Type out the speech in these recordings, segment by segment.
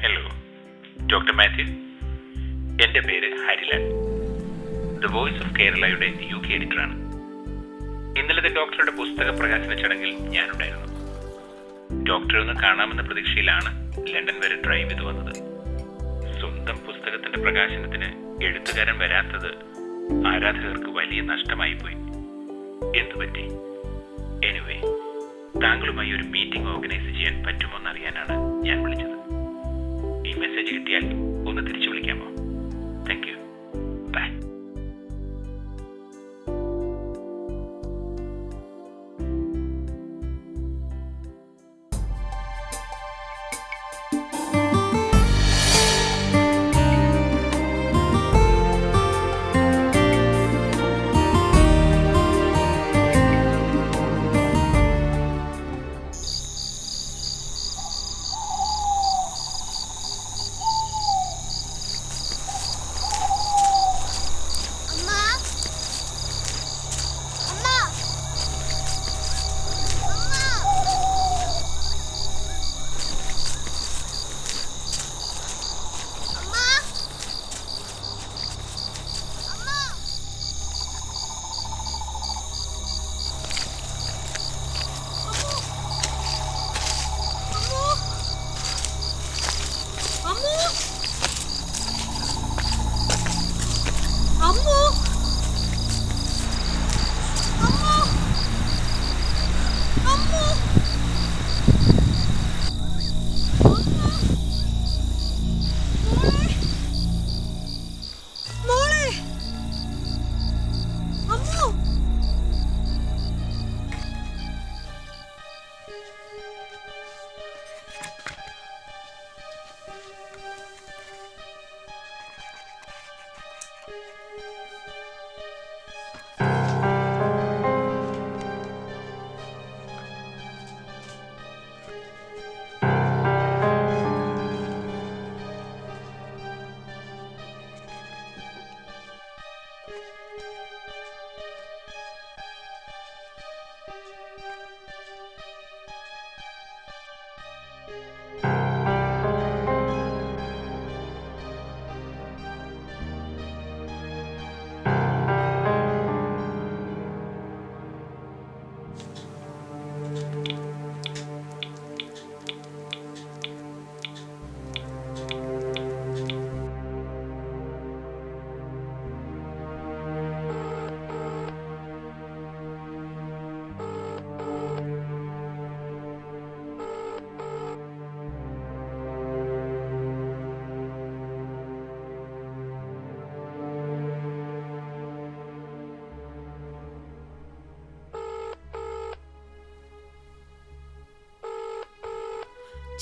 Hello, doctor Mathew. എൻ്റെ പേര് Harilal. The voice of കേരളയുടെ UK എഡിറ്ററാണ്. ഇന്നലത്തെ ഡോക്ടറുടെ പുസ്തക പ്രകാശന ചടങ്ങിൽ ഞാനുണ്ടായിരുന്നു. ഡോക്ടറെ ഒന്ന് കാണാമെന്ന പ്രതീക്ഷയിലാണ് ലണ്ടൻ വരെ ഡ്രൈവ് ചെയ്ത് വന്നത്. സ്വന്തം പുസ്തകത്തിന്റെ പ്രകാശനത്തിന് എഴുത്തുകാരൻ വരാത്തത് ആരാധകർക്ക് വലിയ നഷ്ടമായിപ്പോയി. എന്തുപറ്റി? എനിവേ, താങ്കളുമായി ഒരു മീറ്റിംഗ് ഓർഗനൈസ് ചെയ്യാൻ പറ്റുമോ എന്നറിയാനാണ് ഞാൻ വിളിച്ചത്. ഈ മെസ്സേജ് കിട്ടിയാൽ ഒന്ന് തിരിച്ചു വിളിക്കാമോ? Thank you. ബൈ.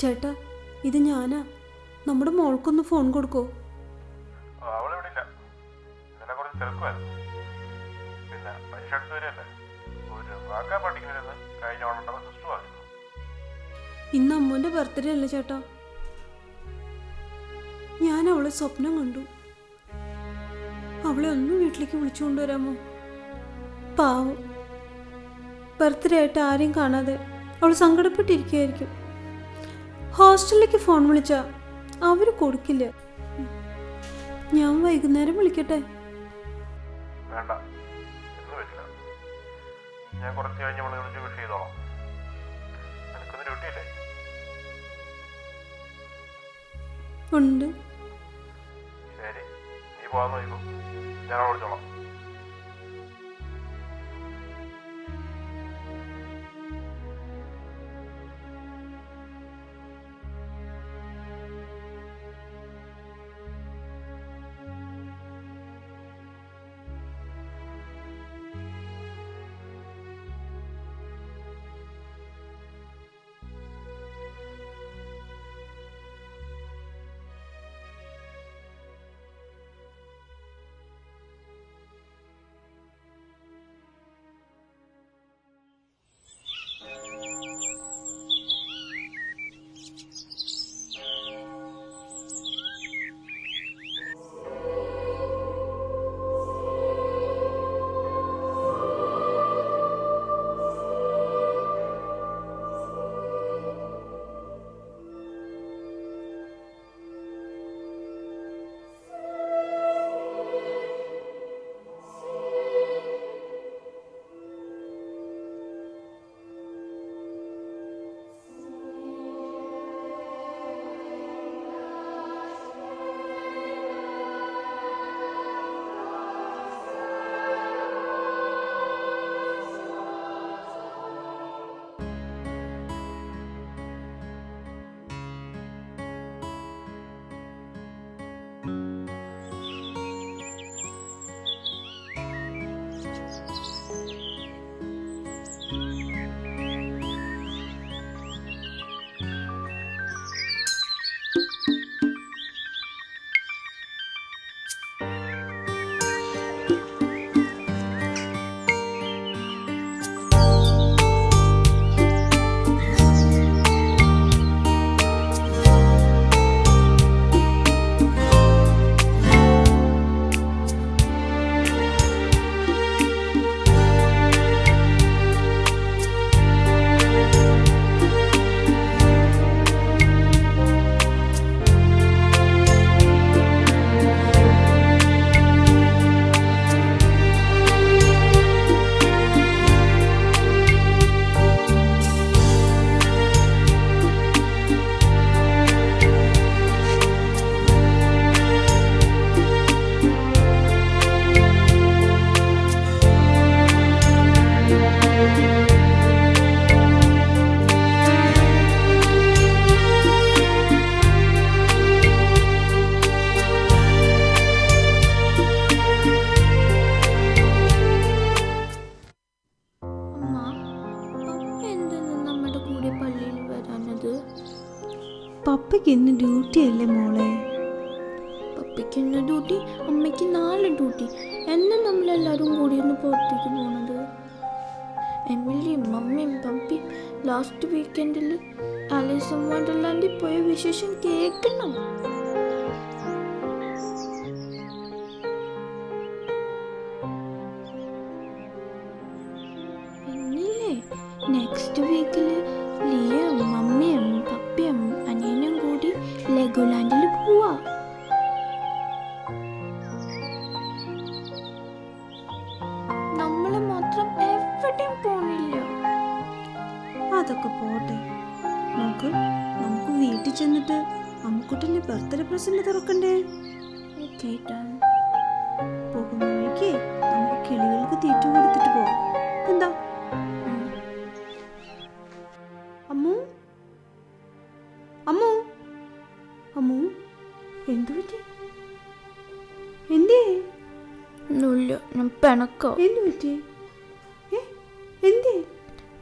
ചേട്ടാ, ഇത് ഞാനാ. നമ്മുടെ മോൾക്കൊന്ന് ഫോൺ കൊടുക്കോ? ഇന്ന് അമ്മൂന്റെ ബർത്ത്ഡേ അല്ലേ ചേട്ടാ? ഞാൻ അവളെ സ്വപ്നം കണ്ടു. അവളെ ഒന്ന് വീട്ടിലേക്ക് വിളിച്ചു കൊണ്ടുവരാമോ? പാവം, ബർത്ത്ഡേ ആയിട്ട് ആരെയും കാണാതെ അവൾ സങ്കടപ്പെട്ടിരിക്കുകയായിരിക്കും. ഹോസ്റ്റലിലേക്ക് ഫോൺ വിളിച്ചാ അവര് കൊടുക്കില്ല. ഞാൻ വൈകുന്നേരം വിളിക്കട്ടെ? ഉണ്ട്. പപ്പയ്ക്ക് ഇന്ന് ഡ്യൂട്ടി അല്ലേ മോളെ? പപ്പയ്ക്ക് ഇന്ന് ഡ്യൂട്ടി, അമ്മയ്ക്ക് 4 ഡ്യൂട്ടി. എന്നെ നമ്മളെല്ലാവരും കൂടി ഒന്ന് പുറത്തേക്ക് പോണത്. എമിലിയും മമ്മിയും പപ്പിയും ലാസ്റ്റ് വീക്കെൻഡിൽ ആലീസ് ഇൻ വണ്ടർലാൻഡിൽ പോയ വിശേഷം കേൾക്കണം. പിന്നില്ലേ നെക്സ്റ്റ് വീക്കിൽ ലിയയും മമ്മിയും പപ്പിയും അനിയനും കൂടി ലെഗോലാൻഡിൽ പോവാ. നമ്മള് മാത്രം എവിടെയും പോണില്ല. അതൊക്കെ പോട്ടെ. നമുക്ക് വീട്ടിൽ ചെന്നിട്ട് അമ്മുക്കുട്ടൻ്റെ ബർത്ത്ഡേ പ്രസന്റ് തുറക്കണ്ടേ? പോകുന്ന വഴിക്ക് നമുക്ക് കിളികൾക്ക് തീറ്റ കൊടുത്തിട്ട് പോവാം. എന്താ അമ്മു? അമ്മു അമ്മു എന്തു പറ്റി? എന്തേ? ഒന്നുമില്ല, ഞാൻ പിണക്കോ. എന്തു പറ്റി? എന്തേ?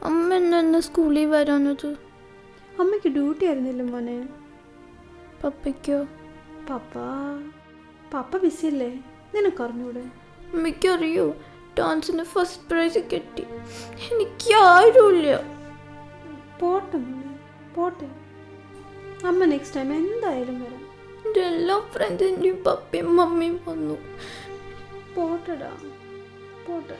അമ്മ എന്നെ സ്കൂളിൽ വരാഞ്ഞത്. അമ്മയ്ക്ക് ഡ്യൂട്ടി ആയിരുന്നില്ല മോനെ. പപ്പയ്ക്കോ? പപ്പ ബിസിയല്ലേ, നിനക്കറിഞ്ഞൂടെ? അമ്മയ്ക്കറിയോ, ഡാൻസിന് ഫസ്റ്റ് പ്രൈസ് കിട്ടി. എനിക്ക് ആരുമില്ല. പോട്ടെ മോനെ, പോട്ടെ. അമ്മ നെക്സ്റ്റ് ടൈം എന്തായാലും വരാം. എൻ്റെ എല്ലാ ഫ്രണ്ട്സിൻ്റെയും പപ്പയും മമ്മിയും വന്നു. പോട്ടെടാ, പോട്ടെ.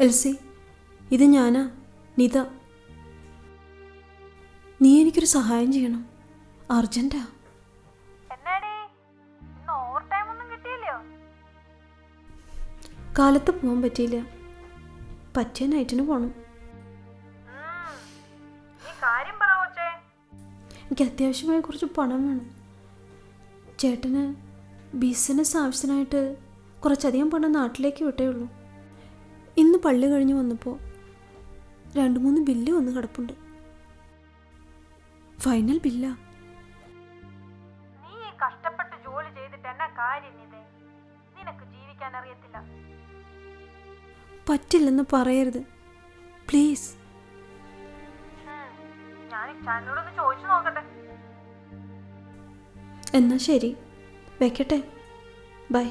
എൽസി, ഇത് ഞാനാ, നിത. നീ എനിക്കൊരു സഹായം ചെയ്യണം, അർജന്റാ. കാലത്ത് പോകാൻ പറ്റിയില്ല, പറ്റിയ നൈറ്റിന് പോണം. എനിക്ക് അത്യാവശ്യമായി കുറച്ച് പണം വേണം. ചേട്ടന് ബിസിനസ് ആവശ്യത്തിനായിട്ട് കുറച്ചധികം പണം നാട്ടിലേക്ക് വിട്ടേ ഉള്ളൂ. ഇന്ന് പള്ളി കഴിഞ്ഞ് വന്നപ്പോൾ 2-3 ബില്ല് വന്ന് കിടപ്പുണ്ട്. ഫൈനൽ ബില്ലാ. നീ കഷ്ടപ്പെട്ട് ജോലി ചെയ്തിട്ട് എന്നാ കാര്യം? നിനക്ക് ജീവിക്കാൻ അറിയത്തില്ല. പറ്റില്ലെന്ന് പറയരുത് പ്ലീസ്. ഞാൻ ചാനോടൊന്ന് ചോദിച്ചു നോക്കട്ടെ. എന്നാ ശരി, വെക്കട്ടെ. ബൈ.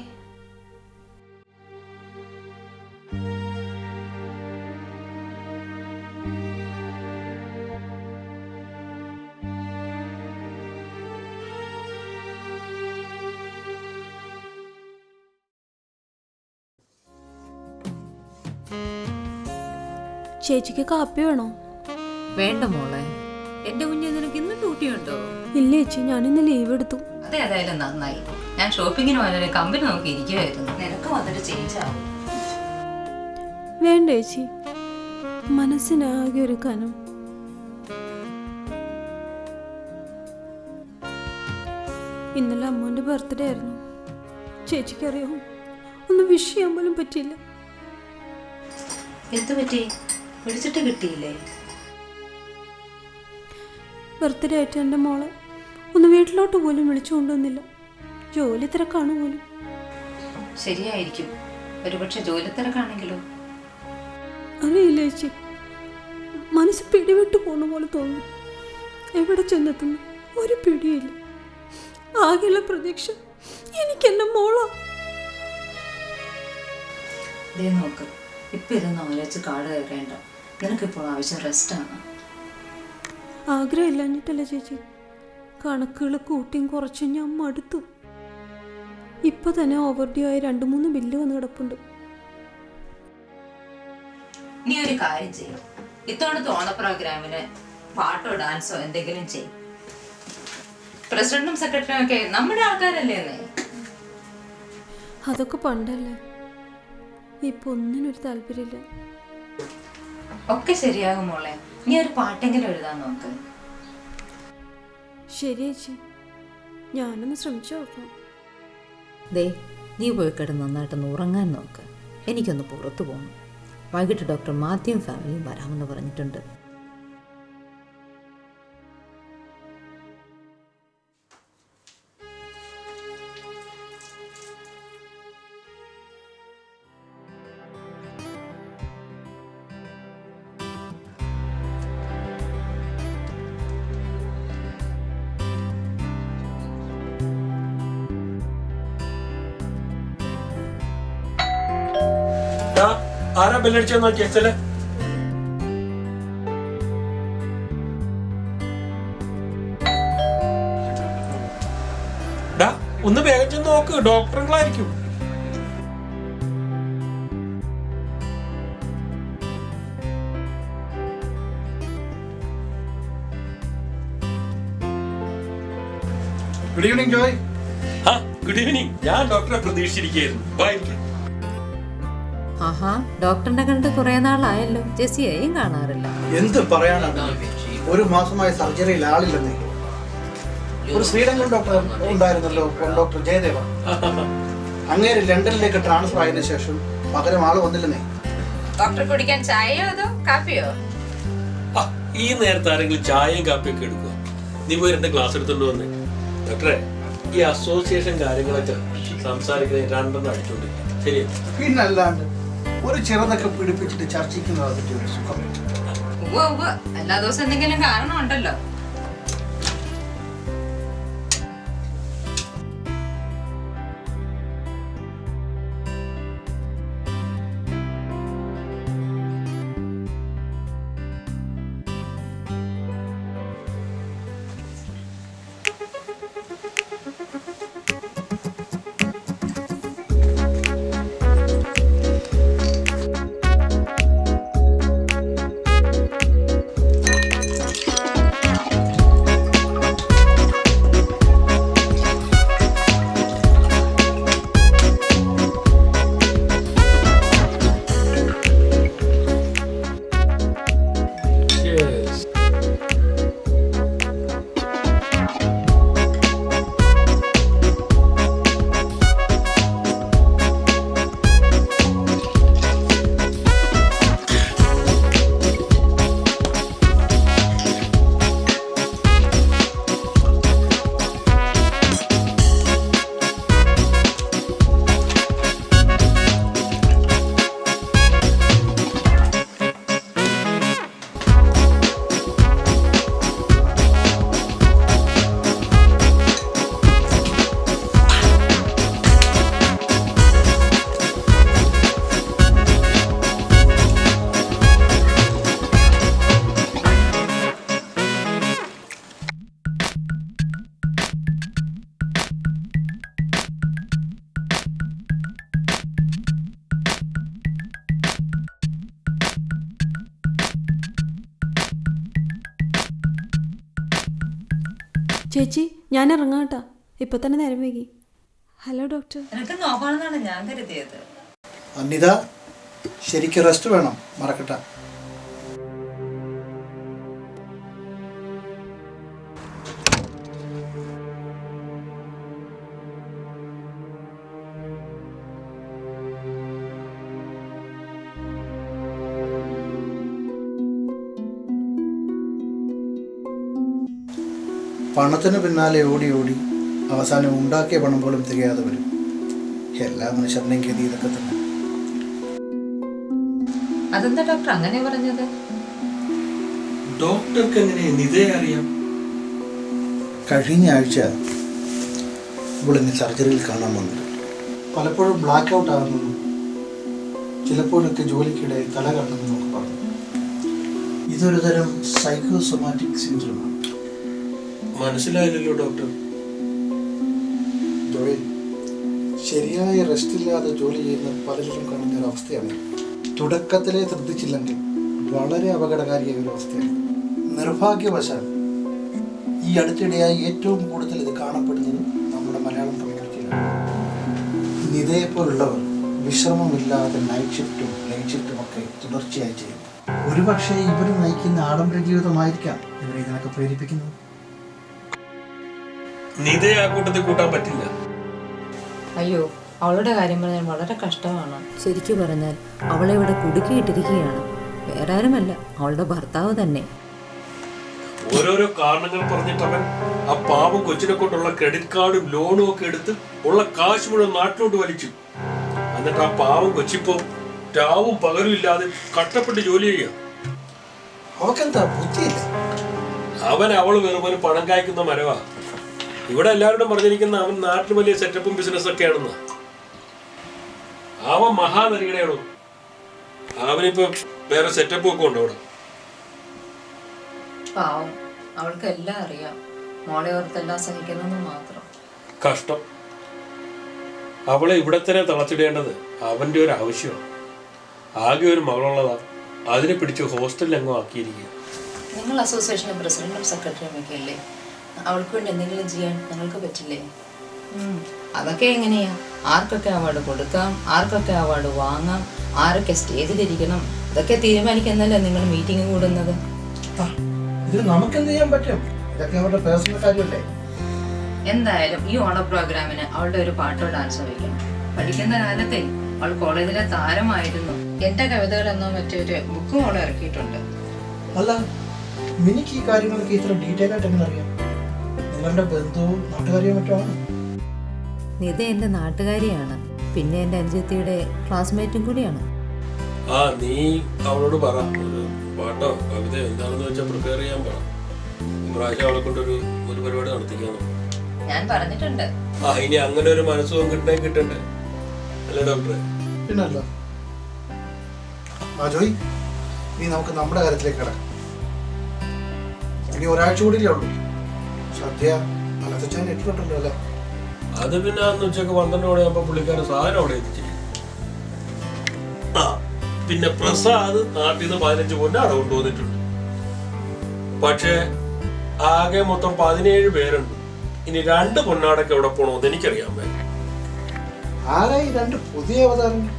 ചേച്ചിക്ക് കാപ്പി വേണോ? വേണ്ട മോളെ, എന്റെ കുഞ്ഞ് നിനക്ക് ഇന്ന് ഡ്യൂട്ടി ഉണ്ടോ? ഇല്ല ചേച്ചി, ഞാനിന്ന് ലീവ് എടുത്തു. അതേതായാലും നന്നായി. ഞാൻ ഷോപ്പിങ്ങിന് പോയാലൊരു കമ്പനി നോക്കി ഇരിക്കുമായിരുന്നു. നിനക്ക് വന്നിട്ട് ചേഞ്ച് ആവും. വേണ്ട ചേച്ചി, മനസ്സിനാകെ ഒരു കനം. ഇന്നലെ അമ്മൂൻ്റെ ബർത്ത്ഡേ ആയിരുന്നു. ചേച്ചിക്കറിയാമോ, ഒന്ന് വിഷ് ചെയ്യാൻ പോലും പറ്റിയില്ല. എന്ത് പറ്റി? വിളിച്ചിട്ട് കിട്ടിയില്ലേ? ബർത്ത്ഡേ ആയിട്ട് എൻ്റെ മോളെ ഒന്ന് വീട്ടിലോട്ട് പോലും വിളിച്ചു കൊണ്ടുവന്നില്ല. ജോലി തിരക്കാണ് പോലും. ശരിയായിരിക്കും. ഒരുപക്ഷെ ജോലി തിരക്കാണെങ്കിലോ? അറിയില്ല ചേച്ചി, മനസ്സ് പിടിവിട്ട് പോണ പോലെ തോന്നുന്നു. എവിടെ ചെന്നെത്തുന്നു ഒരു പിടിയില്ല. ആകെയുള്ള പ്രതീക്ഷ എനിക്കെന്നെ മോളാ. നോക്ക്, ഇപ്പൊ ഇതൊന്നും ആലോചിച്ച് കാട് കയറേണ്ട. നിനക്കിപ്പോൾ ആവശ്യം റെസ്റ്റാണ്. ആഗ്രഹമില്ലാഞ്ഞിട്ടല്ല ചേച്ചി, കണക്കുകൾ കൂട്ടിയും കുറച്ചും ഞാൻ മടുത്തു. ഇപ്പൊ തന്നെ ഓവർ ഡ്യൂ ആയി 2-3 ബില്ല് വന്ന് കിടപ്പുണ്ട്. നീ ഒരു കാര്യം ചെയ്യും, ഇത്തവണത്തെ ഓണ പ്രോഗ്രാമിന് പാട്ടോ ഡാൻസോ എന്തെങ്കിലും ചെയ്യും. പ്രസിഡന്റും സെക്രട്ടറിയും ഒക്കെ നമ്മുടെ ആൾക്കാരല്ലേ? അതൊക്കെ പണ്ടല്ലേ, ഇപ്പൊ ഒന്നിനൊരു താല്പര്യമില്ല. ഒക്കെ ശരിയാകും മോളെ. നീ ഒരു പാട്ടെങ്കിലും എഴുതാൻ നോക്ക്. ശരി ചേച്ചി, ഞാനൊന്ന് ശ്രമിച്ചു നോക്കാം. നീ പോയി കിടന്ന് നന്നായിട്ടൊന്ന് ഉറങ്ങാൻ നോക്ക്. എനിക്കൊന്ന് പുറത്തു പോകണം. വൈകിട്ട് ഡോക്ടർ മാത്യുവും ഫാമിലിയും വരാമെന്ന് പറഞ്ഞിട്ടുണ്ട്. ആരാ ബെല്ലടിച്ചെന്ന് നോക്കിയേ. ഒന്ന് വേഗം ചെന്ന് നോക്ക്, ഡോക്ടറുകളായിരിക്കും. Good evening Joy. Good evening. ഞാൻ ഡോക്ടറെ പ്രതീക്ഷിച്ചിരിക്കുകയായിരുന്നു. ബൈ. ആഹാ, ഡോക്ടറിനെ കണ്ട് കുറെ നാളായല്ലോ. ജെസിയെയും കാണാറില്ല. എന്ത് പറയാനാണ്, 1 മാസമായി സർജറിയിൽ ആളില്ലെന്നേ. ഒരു ശ്രീലങ്കൻ ഡോക്ടർ ഉണ്ടായിരുന്നല്ലോ, ഡോക്ടർ ജയദേവ. അങ്ങേര് ലണ്ടനിലേക്ക് ട്രാൻസ്ഫർ ആയതിനു ശേഷം പകരം ആള് വന്നില്ലെന്നേ. ഡോക്ടർ കുടിക്കാൻ ചായയോ അതോ കാപ്പിയോ? ഈ നേരത്തെ ആരെങ്കിലും ചായയും കാപ്പിയൊക്കെ എടുക്കുക? നീ പോയി 2 ഗ്ലാസ് എടുത്തോണ്ട് വന്നേ. ഡോക്ടറെ, ഈ അസോസിയേഷൻ കാര്യങ്ങളൊക്കെ സംസാരിക്കുന്നത് 2 അടിച്ചോണ്ടിരിക്കും. ശരിയാ? പിന്നല്ലാണ്ട് ഒരു ചെറുതൊക്കെ പിടിപ്പിച്ചിട്ട് ചർച്ചിക്കുന്നത് അതിന്റെ ഒരു സുഖം. എല്ലാ ദിവസം എന്തെങ്കിലും കാരണം ഉണ്ടല്ലോ. ചേച്ചി, ഞാൻ ഇറങ്ങാം കേട്ടാ, ഇപ്പൊ തന്നെ നേരം വൈകി. Hello doctor. നിനക്ക് നോക്കണമെന്നാണ് ഞാൻ കരുതിയത്. അന്നിത, ശരിക്കും റെസ്റ്റ് വേണം, മറക്കട്ട. പണത്തിന് പിന്നാലെ ഓടി ഓടി അവസാനം ഉണ്ടാക്കിയ പണം പോലും തികയാതെ വരും. എല്ലാ മനുഷ്യരുടെയും ഗതി ഇതൊക്കെ തന്നെ. അതെന്താ ഡോക്ടർ അങ്ങനെ പറഞ്ഞത്? ഡോക്ടർക്ക് എങ്ങനെ നിതയെ അറിയാം? കഴിഞ്ഞ ആഴ്ച ഇവളിന്ന് സർജറിയിൽ കാണാൻ വന്നത്. പലപ്പോഴും ബ്ലാക്ക് ഔട്ട് ആകുന്നു, ചിലപ്പോഴൊക്കെ ജോലിക്കിടെ തല കറങ്ങുന്നു എന്നൊക്കെ പറഞ്ഞു. ഇതൊരു തരം സൈക്കോസൊമാറ്റിക് സിൻഡ്രോമാണ്. മനസ്സിലായില്ലല്ലോ ഡോക്ടർ. ജോയിൽ, ശരിയായ റെസ്റ്റ് ഇല്ലാതെ ജോലി ചെയ്യുന്ന പലരും കാണുന്ന ഒരു അവസ്ഥയാണ്. തുടക്കത്തിലെ ശ്രദ്ധിച്ചില്ലെങ്കിൽ വളരെ അപകടകാരിയായ ഒരു അവസ്ഥയാണ്. നിർഭാഗ്യവശാൽ ഈ അടുത്തിടെയായി ഏറ്റവും കൂടുതൽ ഇത് കാണപ്പെടുന്നത് നമ്മുടെ മലയാളം കമ്മ്യൂണിറ്റിയിലാണ്. നിതയെപ്പോലുള്ളവർ വിശ്രമമില്ലാതെ നൈറ്റ് ഷിഫ്റ്റും നൈറ്റ് ഷിഫ്റ്റും ഒക്കെ തുടർച്ചയായി ചെയ്യും. ഒരുപക്ഷെ ഇവർ നയിക്കുന്ന ആഡംബര ജീവിതമായിരിക്കാം ഇവരെ ഇതിനൊക്കെ പ്രേരിപ്പിക്കുന്നത്. നിതയെ ആ കൂട്ടത്തിൽ കൂട്ടാൻ പറ്റില്ല. അയ്യോ, അവളുടെ കാര്യം പറഞ്ഞാൽ വളരെ കഷ്ടമാണ്. ശരിക്കു പറഞ്ഞാൽ അവളെ ഇവിടെ കുടുക്കിയിട്ടിരിക്കുകയാണ്. വേറെ ആരുമല്ല, അവളുടെ ഭർത്താവ് തന്നെ. ഓരോരോ കാരണങ്ങൾ പറഞ്ഞിട്ട് അവൻ ആ പാവം കൊച്ചിനെ കൊണ്ടുള്ള ക്രെഡിറ്റ് കാർഡും ലോണും ഒക്കെ എടുത്ത് ഉള്ള കാശ് മുഴുവൻ നാട്ടിലോട്ട് വലിച്ചു. എന്നിട്ട് ആ പാവം കൊച്ചിപ്പോ രാവും പകലും ഇല്ലാതെ കഷ്ടപ്പെട്ട് ജോലി ചെയ്യുക. അവക്കെന്താ ബുദ്ധിയില്ല. അവൻ അവള് വെറുതെ പണം കായ്ക്കുന്ന മരവാ. ഇവിടെ എല്ലാവരോടും പറഞ്ഞിരിക്കുന്ന അവൻ നാട്ടിൽ വലിയ സെറ്റപ്പും ബിസിനസ് ഒക്കെയാണെന്ന്. അവൻ മഹാനരികടെയാണോ? അവനിപ്പോ വേറെ സെറ്റപ്പും ഒക്കെ ഉണ്ട് അവിടെ. പാവം, അവൾക്ക് എല്ലാം അറിയാം. മോളെ ഓർത്തെല്ലാം സഹിക്കുന്നെന്ന് മാത്രം. കഷ്ടം. അവളെ ഇവിടെ തന്നെ തളച്ചിടേണ്ടത് അവന്റെ ഒരു ആവശ്യമാണ്. ആകെ ഒരു മകളുള്ളതാ, അതിനെ പിടിച്ച് ഹോസ്റ്റലിൽ എങ്ങോ ആക്കിയിരിക്കുക. നിങ്ങൾ അസോസിയേഷൻ്റെ പ്രസിഡന്റും സെക്രട്ടറിയും ഒക്കെ അല്ലേ? അവൾക്ക് വേണ്ടി എന്തെങ്കിലും ചെയ്യാൻ നിങ്ങൾക്ക് പറ്റില്ലേ? അതൊക്കെ എങ്ങനെയാ? ആർക്കൊക്കെ അവാർഡ് കൊടുക്കാം, ആർക്കൊക്കെ അവാർഡ് വാങ്ങാം, ആരൊക്കെ സ്റ്റേജിലിരിക്കണം, ഇതൊക്കെ തീരുമാനിക്കുന്നല്ലേ നിങ്ങൾ മീറ്റിംഗ് കൂടുന്നത്. ഇത് നമുക്ക് എന്ത് ചെയ്യാൻ പറ്റും? ഇതൊക്കെ അവരുടെ പേഴ്സണൽ കാര്യമല്ലേ. എന്തായാലും ഈ ഓണ പ്രോഗ്രാമിന് അവളുടെ ഒരു പാട്ടോ ഡാൻസോ വയ്ക്കണം. പഠിക്കുന്ന കാലത്തെ അവൾ കോളേജിലെ താരമായിരുന്നു. എന്റെ കവിതകളെന്നോ മറ്റൊരു ബുക്കും അവൾ ഇറക്കിയിട്ടുണ്ട്. അല്ല, മിനിക്ക് ഈ കാര്യങ്ങളൊക്കെ ഇത്ര ഡീറ്റെയിൽ ആയിട്ട് എങ്ങനെ അറിയാം? നിങ്ങളുടെ ബന്ധുവും നാട്ടുകാരിയോ മറ്റോ ആണ്? നിത എൻ്റെ നാട്ടുകാരിയാണ്, പിന്നെ എൻ്റെ അനുജത്തിയുടെ ക്ലാസ്മേറ്റും കൂടിയാണ്. ആ, നീ അവളോട് പറ, ഒരു പാട്ടോ കവിത എന്താണെന്ന് വെച്ചാൽ പ്രിപ്പയർ ചെയ്യാൻ പറ. ഇപ്രാവശ്യം അവളെ കൊണ്ടൊരു പരിപാടി നടത്തിക്കാന്ന്. ഞാൻ പറഞ്ഞിട്ടുണ്ട്. ആ, ഇനി അങ്ങനെ ഒരു മനസ്സും കിട്ടണ്ടേ അല്ലേ ഡോക്ടറെ? പിന്നല്ല. ആ ജോയ്, ഇനി നമുക്ക് നമ്മുടെ കാര്യത്തിലേക്ക് കിടക്കാം. ഇനി ഒരാഴ്ച കൂടിയല്ലേ ഉള്ളൂ. സദ്യ അലത്തച്ഛൻ ഇട്ടിട്ടുണ്ടല്ലോ അല്ലേ? അത് പിന്നെ അന്ന് ഉച്ചക്ക് 12 മണിയാകുമ്പോ പുള്ളിക്കാരൻ സാധനം അവിടെ എത്തിച്ചിരിക്കും. ആ, പിന്നെ പ്രസാദ് നാട്ടിൽ നിന്ന് 15 പൊന്നാട കൊണ്ടുവന്നിട്ടുണ്ട്. പക്ഷേ ആകെ മൊത്തം 17 പേരുണ്ട്. ഇനി 2 പൊന്നാടൊക്കെ എവിടെ പോണോന്ന് എനിക്കറിയാൻ പറ്റും. ആരായി 2 പുതിയ അവതാരങ്ങൾ?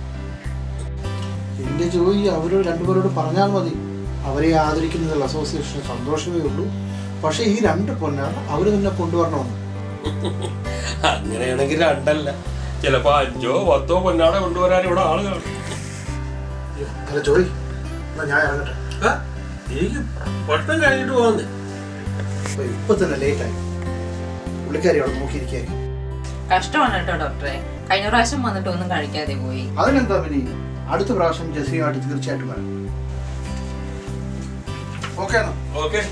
എന്റെ ജോയി അവരോട് 2 പേരോട് പറഞ്ഞാൽ മതി. അവരെ ആദരിക്കുന്നതിൽ അസോസിയേഷന് സന്തോഷമേ ഉള്ളൂ. പക്ഷെ ഈ 2 പൊന്നാണ് അവര് തന്നെ കൊണ്ടുവരണമെന്ന്. അങ്ങനെയാണെങ്കിൽ 2 അല്ല, ചിലപ്പോ 5ഓ 10ഓ പൊന്നാട കൊണ്ടുവരാൻ ഇവിടെ ആളുകൾ. അല്ല ജോയി, ഞാൻ ഇറങ്ങട്ടെ. എനിക്ക് പട്ടം കഴിഞ്ഞിട്ട് പോകുന്നേ. ഇപ്പൊ തന്നെ ലേറ്റായി. പുള്ളിക്കാരി അവിടെ നോക്കിയിരിക്കുകയായിരിക്കും. കഷ്ടമാണ് കേട്ടോ ഡോക്ടറെ. കഴിഞ്ഞ പ്രാവശ്യം വന്നിട്ട് ഒന്നും കഴിക്കാതെ പോയി. അതിനെന്താ പിന്നെ, അടുത്ത പ്രാവശ്യം ജസ്രിയുമായിട്ട് തീർച്ചയായിട്ടും വരാം. ഓക്കെ എന്നാ. ഓക്കെ.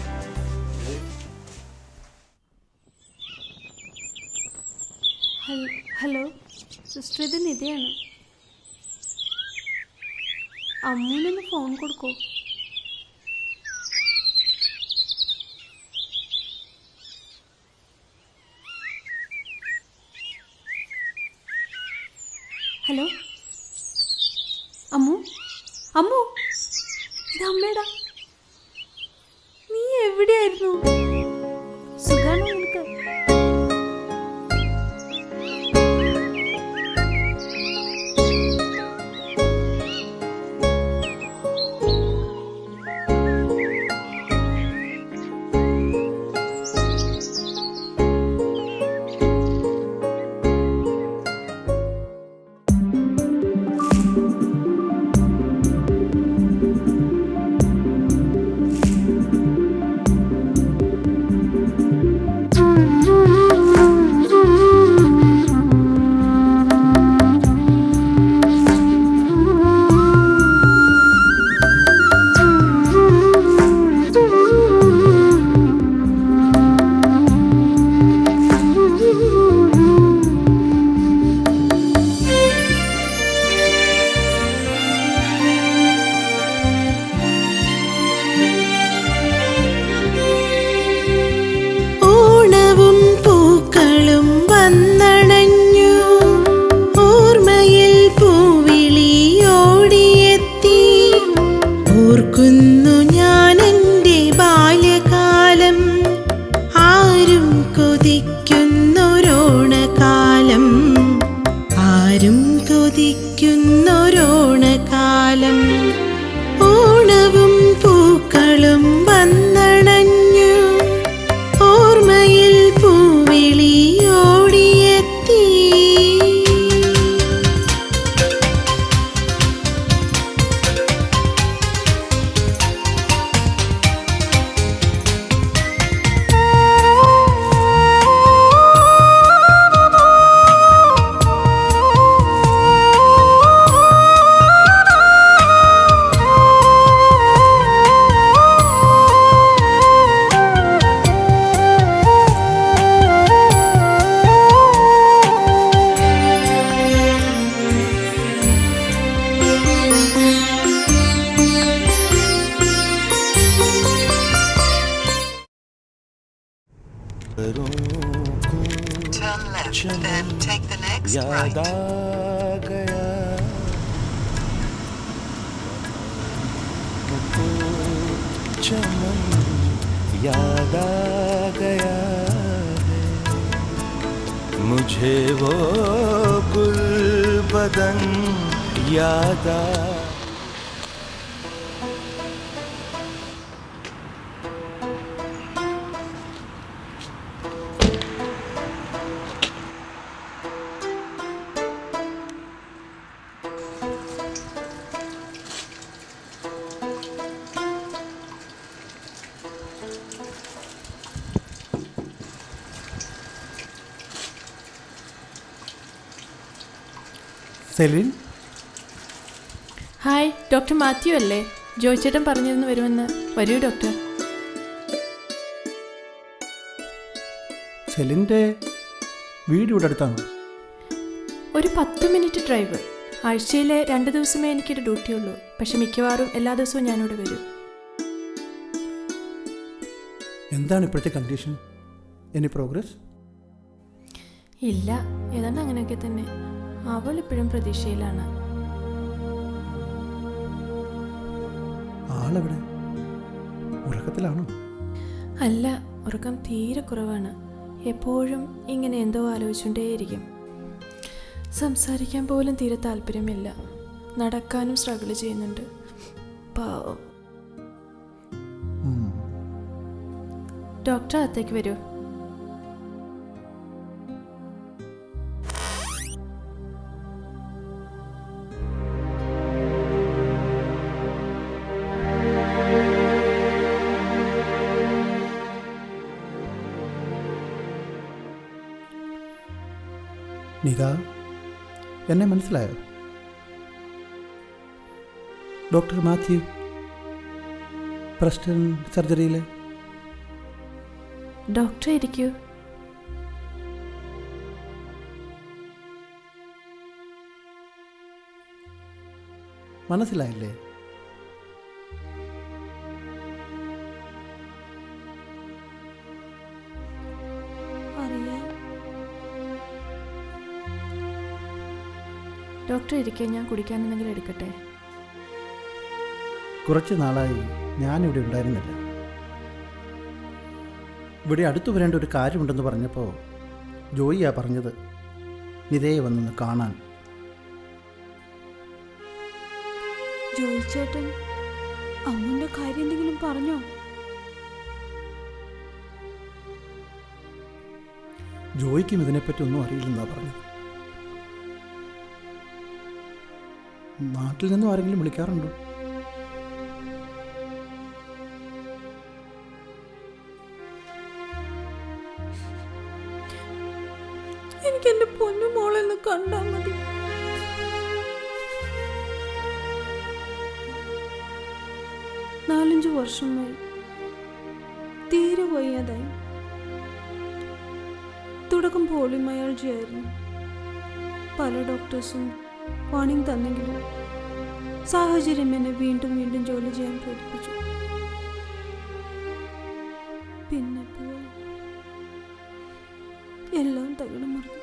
ഹലോ സിസ്റ്റർ, ഇത് നിതയാണ്. അമ്മൂനൊന്ന് ഫോൺ കൊടുക്കോ? ഹലോ അമ്മു, അമ്മു, ഇത് അമ്മേടാ. നീ എവിടെയായിരുന്നു? സുഖാണോ നിനക്ക്? Turn left, then take the next right. चमन याद आ गया है मुझे वो गुल बदन याद आ സെലിൻ, ഹായ്, ഡോക്ടർ മാത്യു അല്ലേ? ജോയ് ചേട്ടൻ പറഞ്ഞിരുന്നു വരുമെന്ന്. വരൂ ഡോക്ടർ. സെലിൻ്റെ വീട് ഇവിടെ അടുത്താണ്. ഒരു 10 മിനിറ്റ് ഡ്രൈവ്. ആഴ്ചയിലെ 2 ദിവസമേ എനിക്കൊരു ഡ്യൂട്ടി ഉള്ളൂ. പക്ഷെ മിക്കവാറും എല്ലാ ദിവസവും ഞാനിവിടെ വരും. എന്താണ് ഇപ്പോഴത്തെ കണ്ടീഷൻ? Any progress? ഇല്ല, ഏതാണ്ട് അങ്ങനെയൊക്കെ തന്നെ. അവൾ ഇപ്പോഴും പ്രതീക്ഷയിലാണ്. ആളെവിടെ? ഉറക്കത്തിലാണോ? അല്ല, ഉറക്കം തീരെ കുറവാണ്. എപ്പോഴും ഇങ്ങനെ എന്തോ ആലോചിച്ചുകൊണ്ടേയിരിക്കും. സംസാരിക്കാൻ പോലും തീരെ താല്പര്യമില്ല. നടക്കാനും സ്ട്രഗിൾ ചെയ്യുന്നുണ്ട്. പാവം. ഡോക്ടർ അകത്തേക്ക് വരൂ. നിത, എന്നെ മനസ്സിലായോ? ഡോക്ടർ മാത്യു, പ്രസ്റ്റൺ സർജറിയിലെ. ഡോക്ടർ ഇരിക്കൂ. മനസ്സിലായില്ലേ? അറിയാം. ഡോക്ടർ ഇരിക്കെ, ഞാൻ കുടിക്കാൻ എന്തെങ്കിലും എടുക്കട്ടെ? കുറച്ച് നാളായി ഞാനിവിടെ ഉണ്ടായിരുന്നില്ല. ഇവിടെ അടുത്തു വരേണ്ട ഒരു കാര്യമുണ്ടെന്ന് പറഞ്ഞപ്പോൾ ജോയിയാ പറഞ്ഞത് നിതയെ വന്നൊന്ന് കാണാൻ. ജോയി ചേട്ടൻ അമ്മുൻ്റെ കാര്യം എന്തെങ്കിലും പറഞ്ഞോ? ജോയിക്കും ഇതിനെപ്പറ്റി ഒന്നും അറിയില്ലെന്നാ പറഞ്ഞത്. നാട്ടിൽ നിന്നും ആരെങ്കിലും വിളിക്കാറുണ്ടോ? എനിക്ക് എൻ്റെ പൊന്നു മോളെന്ന് കണ്ടാൽ മതി. നാലഞ്ച് വർഷമായി തീരെ വയ്യാതായി. തുടക്കം പോളിമയോളജി ആയിരുന്നു. പല ഡോക്ടേഴ്സും വാണിംഗ് തന്നെങ്കിലും സാഹചര്യം എന്നെ വീണ്ടും വീണ്ടും ജോലി ചെയ്യാൻ പ്രേരിപ്പിച്ചു. പിന്നെ എല്ലാം തകിടം മറിഞ്ഞു.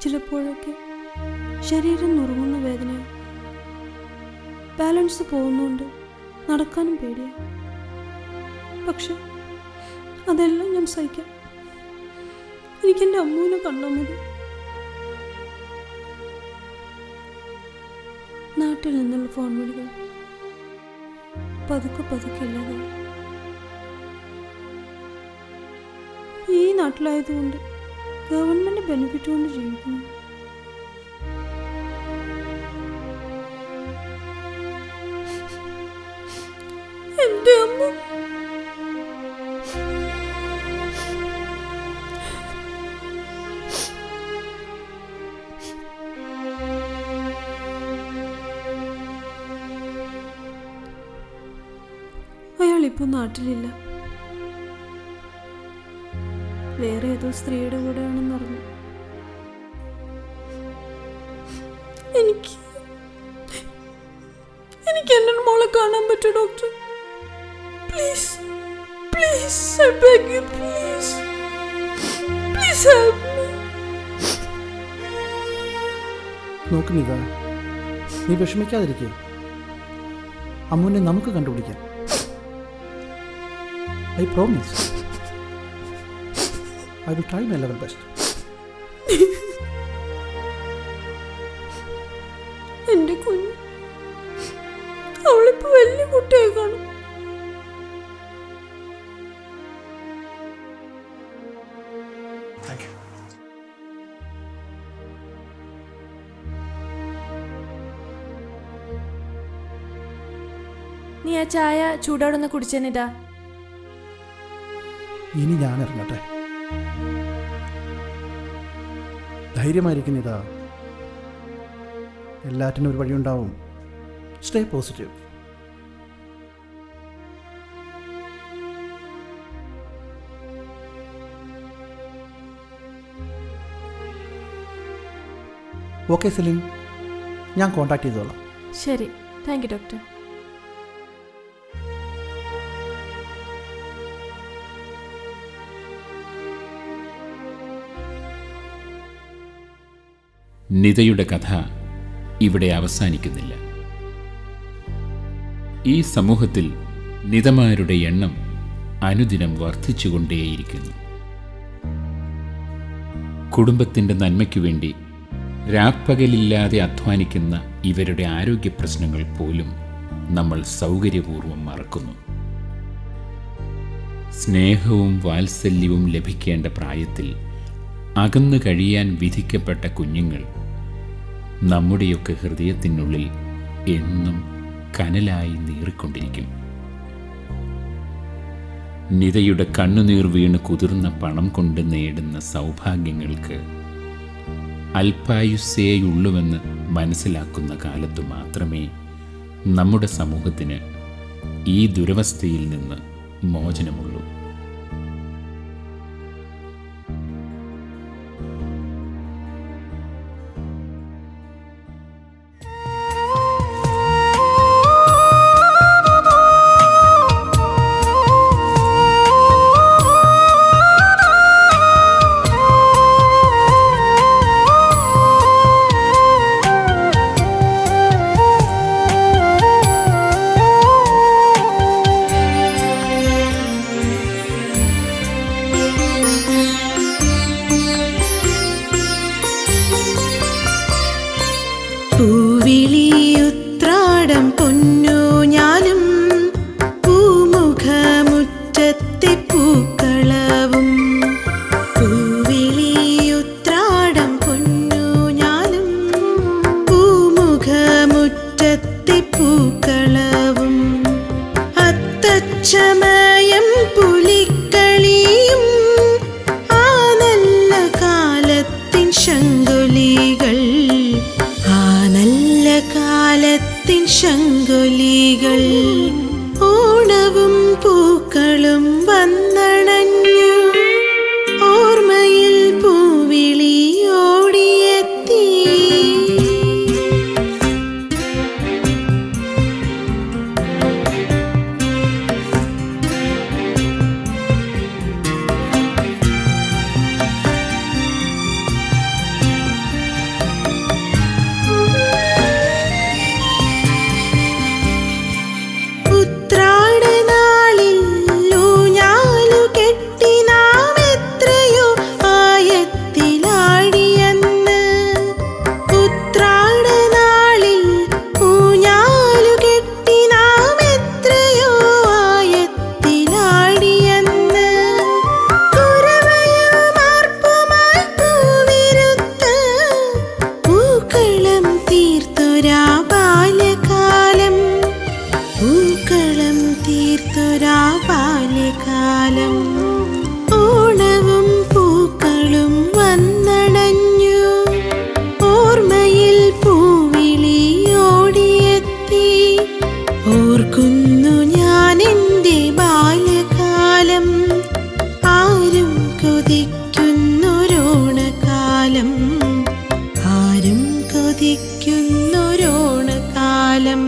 ചിലപ്പോഴൊക്കെ ശരീരം നുറുങ്ങുന്ന വേദന, ബാലൻസ് പോകുന്നുണ്ട്, നടക്കാനും പേടിയാണ്. പക്ഷെ അതെല്ലാം ഞാൻ സഹിക്കാം. എനിക്കെൻ്റെ അമ്മൂനെ കണ്ടാൽ മതി. നാട്ടിൽ നിന്നുള്ള ഫോൺ വിളികൾ പതുക്കെ പതുക്കെ ഇല്ലാതായി. ഈ നാട്ടിലായതുകൊണ്ട് ഗവൺമെന്റ് ബെനിഫിറ്റ് കൊണ്ട് ജീവിക്കുന്നു. എൻ്റെ അമ്മ അയാളിപ്പോൾ നാട്ടിലില്ല. വേറെ ഏതോ സ്ത്രീയുടെ കൂടെയാണെന്നറിഞ്ഞു. എനിക്ക് എൻ്റെ മോളെ കാണാൻ പറ്റുമോ doctor? Please please. Please, I beg you, please. Please help me. നോക്ക് നിത, നീ വിഷമിക്കാതിരിക്കുക. അമ്മുവിനെ നമുക്ക് കണ്ടുപിടിക്കാം. I promise. I will try my level best. എൻ്റെ കുഞ്ഞ് അവളിപ്പോ വലിയ കുട്ടിയായി കാണും. Thank you. നീ ആ ചായ ചൂടോടൊന്ന് കുടിച്ചേനിട്ടാ. ഇനി ഞാൻ ഇറങ്ങട്ടെ. ധൈര്യമായിരിക്കും ഇതാ. എല്ലാറ്റിനും ഒരു വഴിയുണ്ടാവും. Stay positive. ഓക്കെ സെലിൻ, ഞാൻ കോൺടാക്ട് ചെയ്തോളാം. ശരി, താങ്ക് യു ഡോക്ടർ. നിതയുടെ കഥ ഇവിടെ അവസാനിക്കുന്നില്ല. ഈ സമൂഹത്തിൽ നിതമാരുടെ എണ്ണം അനുദിനം വർദ്ധിച്ചുകൊണ്ടേയിരിക്കുന്നു. കുടുംബത്തിൻ്റെ നന്മയ്ക്കു വേണ്ടി രാപ്പകലില്ലാതെ അധ്വാനിക്കുന്ന ഇവരുടെ ആരോഗ്യ പ്രശ്നങ്ങൾ പോലും നമ്മൾ സൗകര്യപൂർവ്വം മറക്കുന്നു. സ്നേഹവും വാത്സല്യവും ലഭിക്കേണ്ട പ്രായത്തിൽ അകന്നു കഴിയാൻ വിധിക്കപ്പെട്ട കുഞ്ഞുങ്ങൾ നമ്മുടെയൊക്കെ ഹൃദയത്തിനുള്ളിൽ എന്നും കനലായി നീറിക്കൊണ്ടിരിക്കും. നിതയുടെ കണ്ണുനീർ വീണ് കുതിർന്ന പണം കൊണ്ട് നേടുന്ന സൗഭാഗ്യങ്ങൾക്ക് അല്പായുസ്സേയുള്ളുവെന്ന് മനസ്സിലാക്കുന്ന കാലത്തു മാത്രമേ നമ്മുടെ സമൂഹത്തിന് ഈ ദുരവസ്ഥയിൽ നിന്ന് മോചനമുള്ളൂ. പൂവിളിയുത്രാടം പൊന്നു ഞാനും പൂമുഖമുറ്റത്തെ പൂക്കളവും. പൂവിളിയുത്രാടം പൊന്നു ഞാനും പൂമുഖമുറ്റത്തെ പൂക്കളവും. അത്തച്ചമയം പുലിക്കളിയും ആ നല്ല കാലത്തിൻ ശങ്കുലികൾ. കാലത്തിൻ ശങ്കുലികൾ. ഓണവും പൂക്കളും വന്നണഞ്ഞു. ഓർമ്മയിൽ പൂവിളി ഓടിയെത്തി. ബാല്യകാലം. ഓണവും പൂക്കളും വന്നണഞ്ഞു. ഓർമ്മയിൽ പൂവിളി ഓടിയെത്തി. ഓർക്കുന്നു ഞാൻ എൻ്റെ ബാല്യകാലം. ആരും കൊതിക്കുന്നൊരോണക്കാലം. ആരും കൊതിക്കുന്നൊരോണക്കാലം.